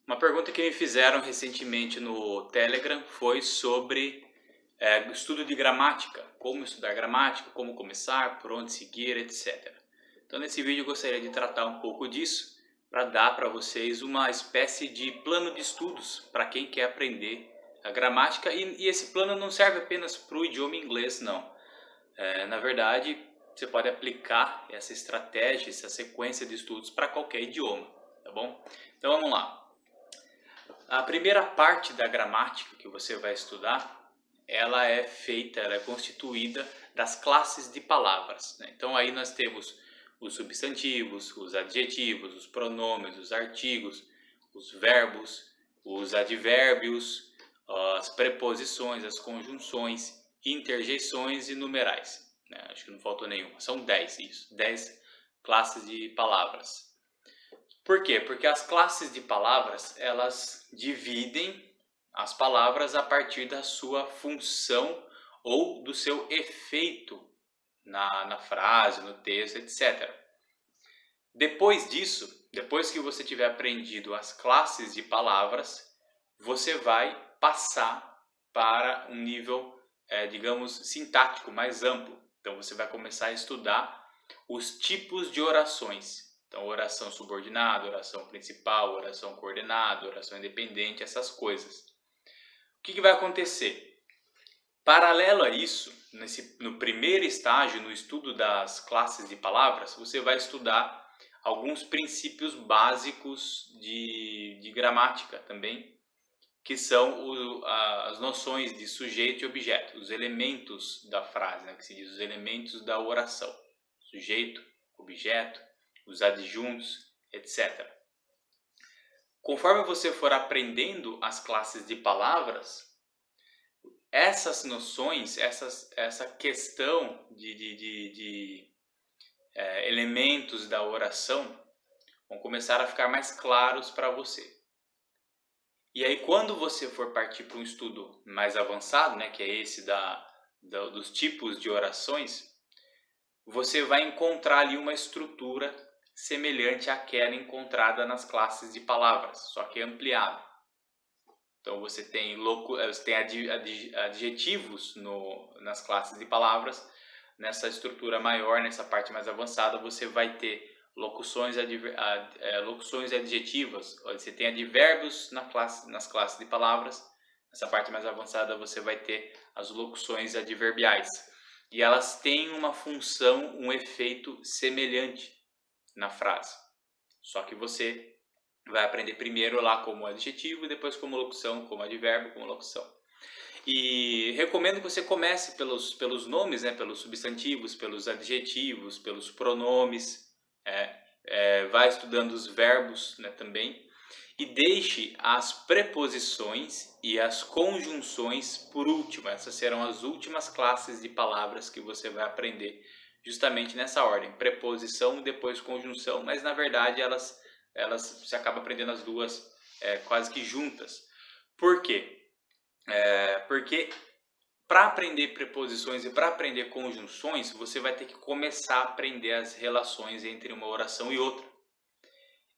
Uma pergunta que me fizeram recentemente no Telegram foi sobre estudo de gramática, como estudar gramática, como começar, por onde seguir, etc. Então nesse vídeo eu gostaria de tratar um pouco disso para dar para vocês uma espécie de plano de estudos para quem quer aprender a gramática e esse plano não serve apenas para o idioma inglês, não. Na verdade, você pode aplicar essa estratégia, essa sequência de estudos para qualquer idioma, tá bom? Então vamos lá. A primeira parte da gramática que você vai estudar, ela é constituída das classes de palavras, né? Então aí nós temos os substantivos, os adjetivos, os pronomes, os artigos, os verbos, os advérbios, as preposições, as conjunções, interjeições e numerais, né? Acho que não faltou nenhuma. São 10 isso, 10 classes de palavras. Por quê? Porque as classes de palavras, elas dividem as palavras a partir da sua função ou do seu efeito na frase, no texto, etc. Depois disso, depois que você tiver aprendido as classes de palavras, você vai passar para um nível, digamos, sintático mais amplo. Então você vai começar a estudar os tipos de orações. Então, oração subordinada, oração principal, oração coordenada, oração independente, essas coisas. O que vai acontecer? Paralelo a isso, no primeiro estágio, no estudo das classes de palavras, você vai estudar alguns princípios básicos de gramática também, que são as noções de sujeito e objeto, os elementos da frase, né, que se diz os elementos da oração. Sujeito, objeto, os adjuntos, etc. Conforme você for aprendendo as classes de palavras, essas noções, essa questão de elementos da oração vão começar a ficar mais claros para você. E aí quando você for partir para um estudo mais avançado, né, que é esse dos tipos de orações, você vai encontrar ali uma estrutura semelhante àquela encontrada nas classes de palavras, só que ampliada. Então você tem adjetivos nas classes de palavras. Nessa estrutura maior, nessa parte mais avançada, você vai ter locuções adjetivas. Você tem advérbios nas classes de palavras. Nessa parte mais avançada você vai ter as locuções adverbiais. E elas têm uma função, um efeito semelhante na frase. Só que você vai aprender primeiro lá como adjetivo e depois como locução, como advérbio, como locução. E recomendo que você comece pelos nomes, né, pelos substantivos, pelos adjetivos, pelos pronomes, vai estudando os verbos, né, também, e deixe as preposições e as conjunções por último. Essas serão as últimas classes de palavras que você vai aprender justamente nessa ordem, preposição, depois conjunção, mas na verdade você acaba aprendendo as duas quase que juntas. Por quê? Porque para aprender preposições e para aprender conjunções, você vai ter que começar a aprender as relações entre uma oração e outra.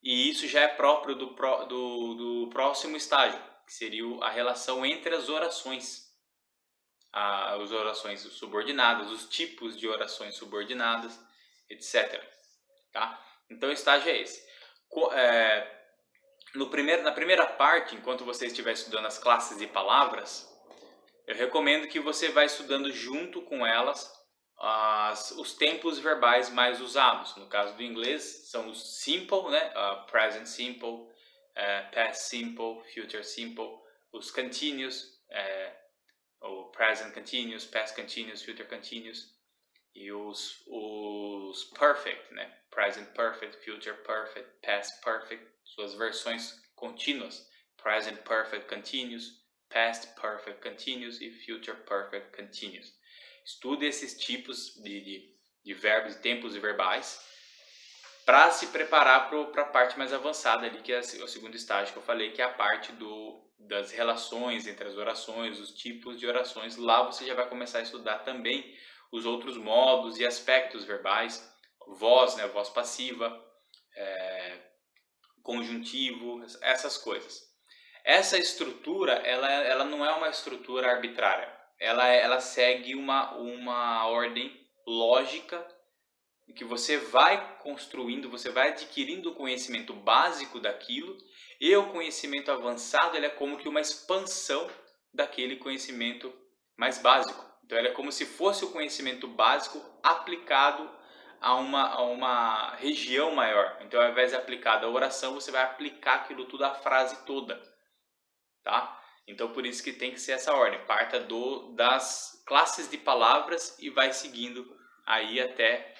E isso já é próprio do próximo estágio, que seria a relação entre as orações. As orações subordinadas, os tipos de orações subordinadas, etc. Tá? Então o estágio é esse. Na primeira parte, enquanto você estiver estudando as classes de palavras, eu recomendo que você vá estudando junto com elas os tempos verbais mais usados. No caso do inglês, são os simple, né? Present simple, past simple, future simple, os continuous, o present continuous, past continuous, future continuous, e os perfect, né? Present perfect, future perfect, past perfect, suas versões contínuas, present perfect continuous, past perfect continuous e future perfect continuous. Estude esses tipos de verbos, de tempos e verbais, para se preparar para a parte mais avançada ali, que é o segundo estágio que eu falei, que é a parte das relações entre as orações, os tipos de orações. Lá você já vai começar a estudar também os outros modos e aspectos verbais, voz, né, voz passiva, conjuntivo, essas coisas. Essa estrutura, ela não é uma estrutura arbitrária, ela segue uma ordem lógica que você vai construindo, você vai adquirindo o conhecimento básico daquilo, e o conhecimento avançado ele é como que uma expansão daquele conhecimento mais básico. Então ele é como se fosse o conhecimento básico aplicado a uma região maior. Então ao invés de aplicar a oração, você vai aplicar aquilo tudo à frase toda, tá? Então por isso que tem que ser essa ordem, parta das classes de palavras e vai seguindo aí até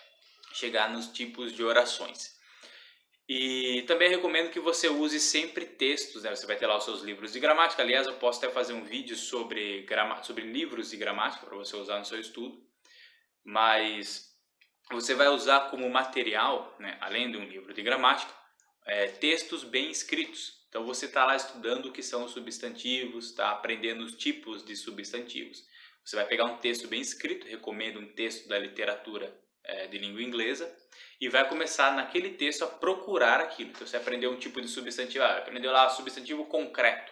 chegar nos tipos de orações. E também recomendo que você use sempre textos, né? Você vai ter lá os seus livros de gramática. Aliás, eu posso até fazer um vídeo sobre livros de gramática para você usar no seu estudo. Mas você vai usar como material, né, além de um livro de gramática, textos bem escritos. Então você está lá estudando o que são os substantivos, está aprendendo os tipos de substantivos. Você vai pegar um texto bem escrito, recomendo um texto da literatura de língua inglesa, e vai começar naquele texto a procurar aquilo. Então você aprendeu um tipo de substantivo, aprendeu lá substantivo concreto.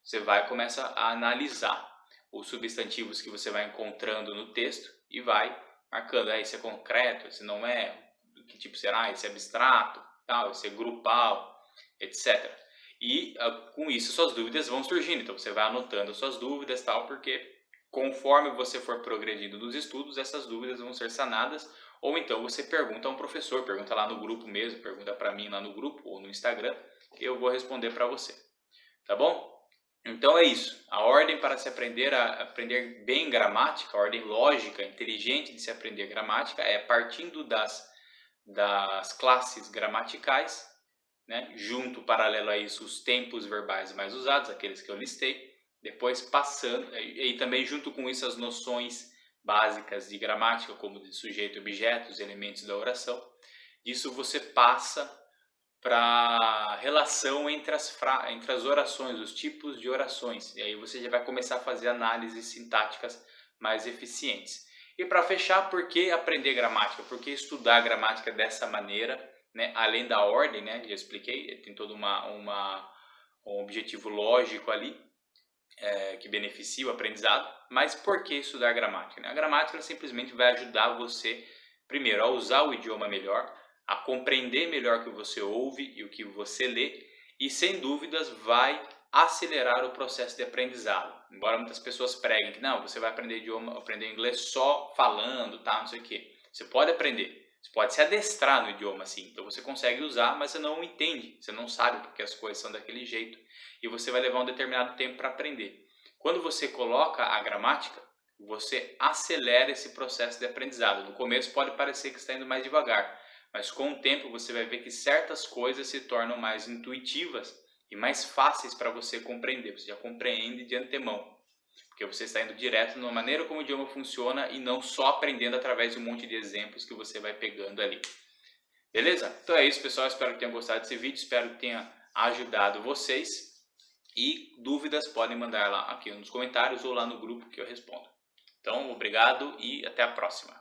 Você vai começar a analisar os substantivos que você vai encontrando no texto e vai marcando, esse é concreto, esse não é, que tipo será, esse é abstrato, tal, esse é grupal, etc. E com isso suas dúvidas vão surgindo, então você vai anotando suas dúvidas, tal, porque conforme você for progredindo nos estudos, essas dúvidas vão ser sanadas, ou então você pergunta a um professor, pergunta lá no grupo mesmo, pergunta para mim lá no grupo ou no Instagram, que eu vou responder para você, tá bom? Então é isso, a ordem para se aprender a aprender bem gramática, a ordem lógica, inteligente de se aprender gramática é partindo das classes gramaticais, né? Junto, paralelo a isso, os tempos verbais mais usados, aqueles que eu listei, depois passando, e também junto com isso as noções básicas de gramática, como de sujeito, objetos, elementos da oração. Disso você passa para a relação entre as orações, os tipos de orações. E aí você já vai começar a fazer análises sintáticas mais eficientes. E para fechar, por que aprender gramática? Por que estudar gramática dessa maneira, né? Além da ordem, né? Já expliquei, tem todo um objetivo lógico ali, que beneficia o aprendizado. Mas por que estudar gramática, né? A gramática simplesmente vai ajudar você, primeiro, a usar o idioma melhor, a compreender melhor o que você ouve e o que você lê, e sem dúvidas vai acelerar o processo de aprendizado. Embora muitas pessoas preguem que não, você vai aprender inglês só falando, tá, não sei o que. Você pode aprender, você pode se adestrar no idioma assim, então você consegue usar, mas você não entende, você não sabe porque as coisas são daquele jeito, e você vai levar um determinado tempo para aprender. Quando você coloca a gramática, você acelera esse processo de aprendizado. No começo pode parecer que está indo mais devagar, mas com o tempo você vai ver que certas coisas se tornam mais intuitivas e mais fáceis para você compreender. Você já compreende de antemão, porque você está indo direto na maneira como o idioma funciona e não só aprendendo através de um monte de exemplos que você vai pegando ali. Beleza? Então é isso, pessoal. Espero que tenham gostado desse vídeo, espero que tenha ajudado vocês. E dúvidas podem mandar lá aqui nos comentários ou lá no grupo que eu respondo. Então, obrigado e até a próxima.